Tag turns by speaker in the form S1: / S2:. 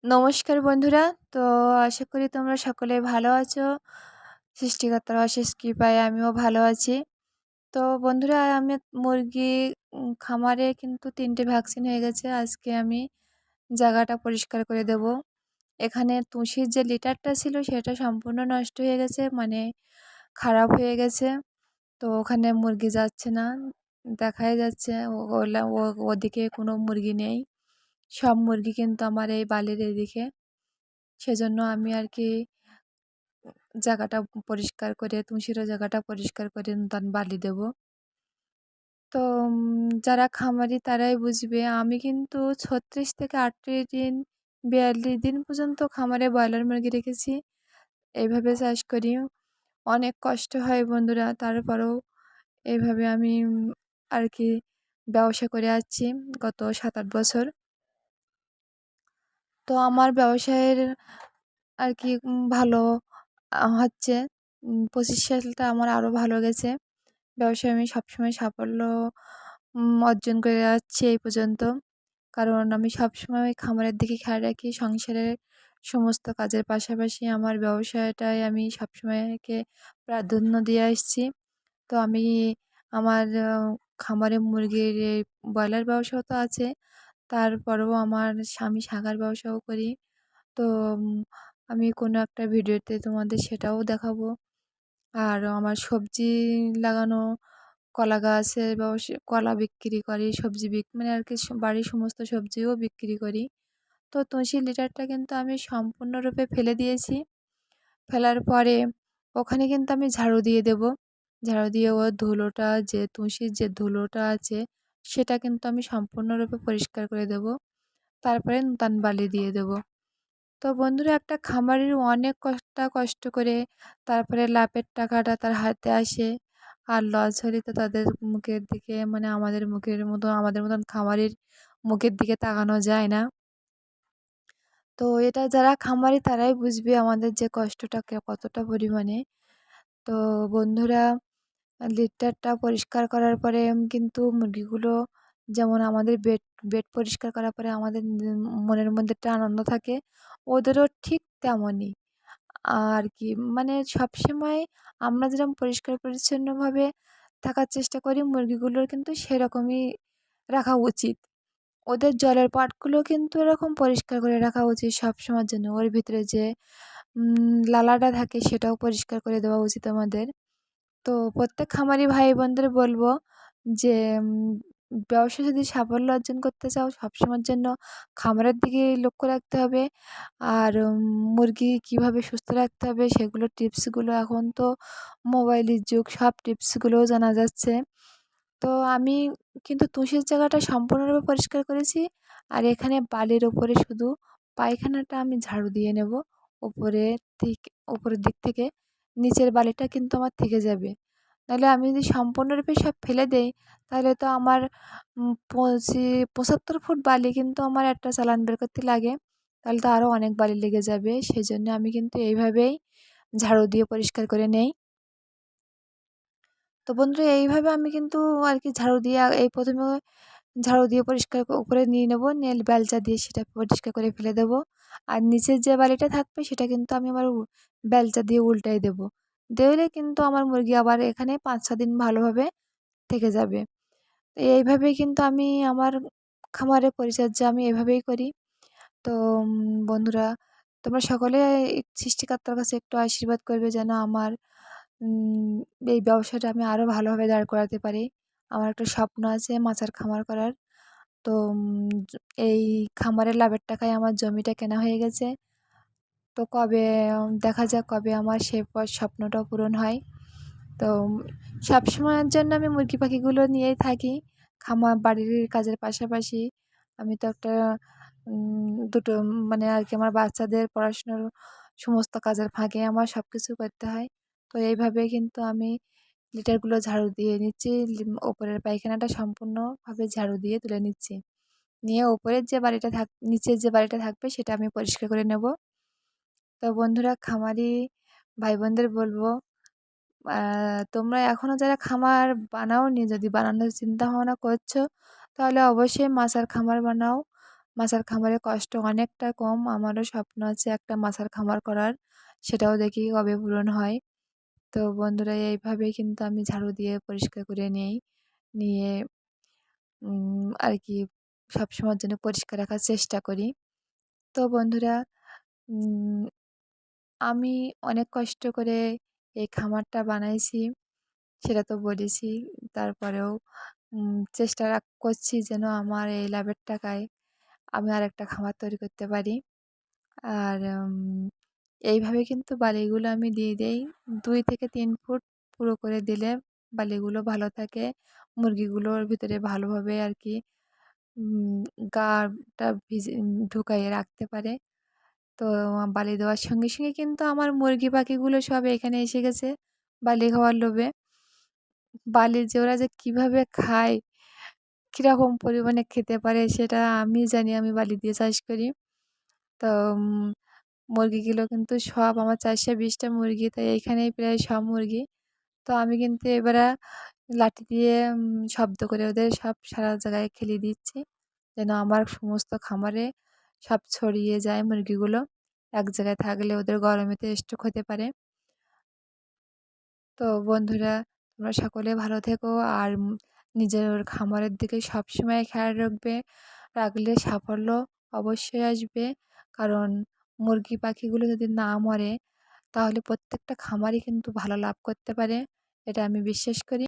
S1: নমস্কার বন্ধুরা। তো আশা করি তোমরা সকলে ভালো আছো। সৃষ্টিকর্তার অশেষ কৃপায় আমিও ভালো আছি। তো বন্ধুরা আমি মুরগি খামারে কিন্তু ৩ টে ভ্যাকসিন হয়ে গেছে। আজকে আমি জায়গাটা পরিষ্কার করে দেব। এখানে তুষির যে লিটারটা ছিল সেটা সম্পূর্ণ নষ্ট হয়ে গেছে, মানে খারাপ হয়ে গেছে। তো ওখানে মুরগি যাচ্ছে না। দেখাই যাচ্ছে ওদিকে কোনো মুরগি নেই। সব মুরগি কিন্তু আমার এই বালির এদিকে। সেজন্য আমি আর কি জায়গাটা পরিষ্কার করে তুলসীরও জায়গাটা পরিষ্কার করে নূতন বালি দেব। তো যারা খামারি তারাই বুঝবে। আমি কিন্তু ৩৬ থেকে ৩৮ দিন ৪২ দিন পর্যন্ত খামারে ব্রয়লার মুরগি রেখেছি। এইভাবে চাষ করি। অনেক কষ্ট হয় বন্ধুরা, তারপরেও এইভাবে আমি আর কি ব্যবসা করে আসছি গত ৭-৮ বছর। তো আমার ব্যবসায়ের আর কি ভালো হচ্ছে। ২৫ সালটা আমার আরও ভালো গেছে। ব্যবসায় আমি সবসময় সাফল্য অর্জন করে যাচ্ছি এই পর্যন্ত। কারণ আমি সবসময় খামারের দিকে খেয়াল রাখি। সংসারের সমস্ত কাজের পাশাপাশি আমার ব্যবসাটায় আমি সবসময়কে প্রাধান্য দিয়ে আসছি। তো আমি আমার খামারে মুরগির এই ব্রয়লার ব্যবসাও তো আছে। তারপরেও আমি শাখার ব্যবসাও করি। তো আমি কোনো একটা ভিডিওতে তোমাদের সেটাও দেখাবো। আর আমার সবজি লাগানো কলা গাছের কলা বিক্রি করি, সবজি মানে আর কি বাড়ির সমস্ত সবজিও বিক্রি করি। তো তুলসীর লিটারটা কিন্তু আমি সম্পূর্ণরূপে ফেলে দিয়েছি। ফেলার পরে ওখানে কিন্তু আমি ঝাড়ু দিয়ে দেব। ঝাড়ু দিয়ে ওর ধুলোটা, যে তুলসীর যে ধুলোটা আছে সেটা কিন্তু আমি সম্পূর্ণরূপে পরিষ্কার করে দেব। তারপরে নূতন বালি দিয়ে দেব। তো বন্ধুরা, একটা খামারির অনেক কষ্ট করে তারপরে লাভের টাকাটা তার হাতে আসে। আর লস হলে তো তাদের মুখের দিকে, মানে আমাদের মতন খামারির মুখের দিকে তাকানো যায় না। তো এটা যারা খামারি তারাই বুঝবে আমাদের যে কষ্টটা কতটা পরিমাণে। তো বন্ধুরা, লিটারটা পরিষ্কার করার পরে কিন্তু মুরগিগুলো, যেমন আমাদের বেড পরিষ্কার করার পরে আমাদের মনের মধ্যে একটা আনন্দ থাকে, ওদেরও ঠিক তেমনই আর কি। মানে সবসময় আমরা যেরকম পরিষ্কার পরিচ্ছন্নভাবে থাকার চেষ্টা করি, মুরগিগুলোর কিন্তু সেরকমই রাখা উচিত। ওদের জলের পাটগুলো কিন্তু এরকম পরিষ্কার করে রাখা উচিত সবসময়ের জন্য। ওর ভিতরে যে লালাটা থাকে সেটাও পরিষ্কার করে দেওয়া উচিত আমাদের। তো প্রত্যেক খামারি ভাই বোনদের বলবো যে ব্যবসায় যদি সাফল্য অর্জন করতে চাও সবসময়ের জন্য খামারের দিকে লক্ষ্য রাখতে হবে। আর মুরগি কীভাবে সুস্থ রাখতে হবে সেগুলোর টিপসগুলো এখন তো মোবাইলের যুগ, সব টিপসগুলোও জানা যাচ্ছে। তো আমি কিন্তু তুষের জায়গাটা সম্পূর্ণরূপে পরিষ্কার করেছি। আর এখানে বালির ওপরে শুধু পায়খানাটা আমি ঝাড়ু দিয়ে নেব। উপরে উপরের দিক থেকে নিচের বালিটা কিন্তু আমার থেকে যাবে। নাহলে আমি যদি সম্পূর্ণরূপে সব ফেলে দেই তাহলে তো আমার ৭৫ ফুট বালি কিন্তু আমার একটা চালান বের করতে লাগে। তাহলে তো আরও অনেক বালি লেগে যাবে। সেজন্য আমি কিন্তু এইভাবেই ঝাড়ু দিয়ে পরিষ্কার করে নেই। তো বন্ধুরা, এইভাবে আমি কিন্তু আর কি ঝাড়ু দিয়ে এই ১ম এ ঝাড়ু দিয়ে পরিষ্কার উপরে নিয়ে নেব। নিয়ে বেলচা দিয়ে সেটা পরিষ্কার করে ফেলে দেব। আর নিচের যে বালিটা থাকবে সেটা কিন্তু আমি আবার বেলচা দিয়ে উল্টাই দেব। দিলে কিন্তু আমার মুরগি আবার এখানে ৫-৬ দিন ভালোভাবে থেকে যাবে। তো এইভাবেই কিন্তু আমি আমার খামারের পরিচর্যা আমি এভাবেই করি। তো বন্ধুরা, তোমরা সকলে সৃষ্টিকর্তার কাছে একটু আশীর্বাদ করবে যেন আমার উম এই ব্যবসাটা আমি আরও ভালোভাবে দাঁড় করাতে পারি। আমার একটা স্বপ্ন আছে মাছের খামার করার। তো এই খামারের লাভের টাকায় আমার জমিটা কেনা হয়ে গেছে। তো কবে দেখা যাক কবে আমার সে স্বপ্নটাও পূরণ হয়। তো সবসময়ের জন্য আমি মুরগি পাখিগুলো নিয়েই থাকি। বাড়ির কাজের পাশাপাশি আমি তো একটা দুটো মানে আর কি আমার বাচ্চাদের পড়াশোনার সমস্ত কাজের ফাঁকে আমার সবকিছু করতে হয়। তো এইভাবে কিন্তু আমি লিটারগুলো ঝাড়ু দিয়ে নিচ্ছি। ওপরের পায়খানাটা সম্পূর্ণভাবে ঝাড়ু দিয়ে তুলে নিচ্ছি। নিয়ে ওপরের যে বাড়িটা নিচের যে বাড়িটা থাকবে সেটা আমি পরিষ্কার করে নেব। তো বন্ধুরা, খামারি ভাই বোনদের বলবো, তোমরা এখনও যারা খামার বানাওনি, যদি বানানোর চিন্তা ভাবনা করছো তাহলে অবশ্যই মাছের খামার বানাও। মাছের খামারে কষ্ট অনেকটা কম। আমারও স্বপ্ন আছে একটা মাছের খামার করার। সেটাও দেখি কবে পূরণ হয়। তো বন্ধুরা এইভাবেই কিন্তু আমি ঝাড়ু দিয়ে পরিষ্কার করে নেই। নিয়ে আর কি সবসময়ের জন্য পরিষ্কার রাখার চেষ্টা করি। তো বন্ধুরা উম আমি অনেক কষ্ট করে এই খামারটা বানাইছি, সেটা তো বলেছি। তারপরেও চেষ্টা করছি যেন আমার এই লাভের টাকায় আমি আরেকটা খামার তৈরি করতে পারি। আর এইভাবে কিন্তু বালিগুলো আমি দিয়ে দেই। ২ থেকে ৩ ফুট পুরো করে দিলে বালিগুলো ভালো থাকে। মুরগিগুলোর ভিতরে ভালোভাবে আর কি উম গাটা ঢুকাইয়ে রাখতে পারে। তো বালি দেওয়ার সঙ্গে, সঙ্গে কিন্তু আমার মুরগি পাখিগুলো সব এখানে এসে গেছে বালি খাওয়ার লোভে। বালি যে ওরা যে কীভাবে খায়, কীরকম পরিমাণে খেতে পারে সেটা আমি জানি, আমি বালি দিয়ে চাষ করি। তো মুরগিগুলো কিন্তু সব আমার ৪২০ টা মুরগি, তাই এইখানেই প্রায় সব মুরগি। তো আমি কিন্তু এবারে লাঠি দিয়ে শব্দ করে ওদের সব সারা জায়গায় খেলিয়ে দিচ্ছি, যেন আমার সমস্ত খামারে সব ছড়িয়ে যায় মুরগিগুলো। এক জায়গায় থাকলে ওদের গরমেতে স্ট্রোক হতে পারে। তো বন্ধুরা তোমরা সকলে ভালো থেকো আর নিজের খামারের দিকে সবসময় খেয়াল রাখলে সাফল্য অবশ্যই আসবে। কারণ মুরগি পাখিগুলো যদি না মরে তাহলে প্রত্যেকটা খামারই কিন্তু ভালো লাভ করতে পারে। এটা আমি বিশ্বাস করি।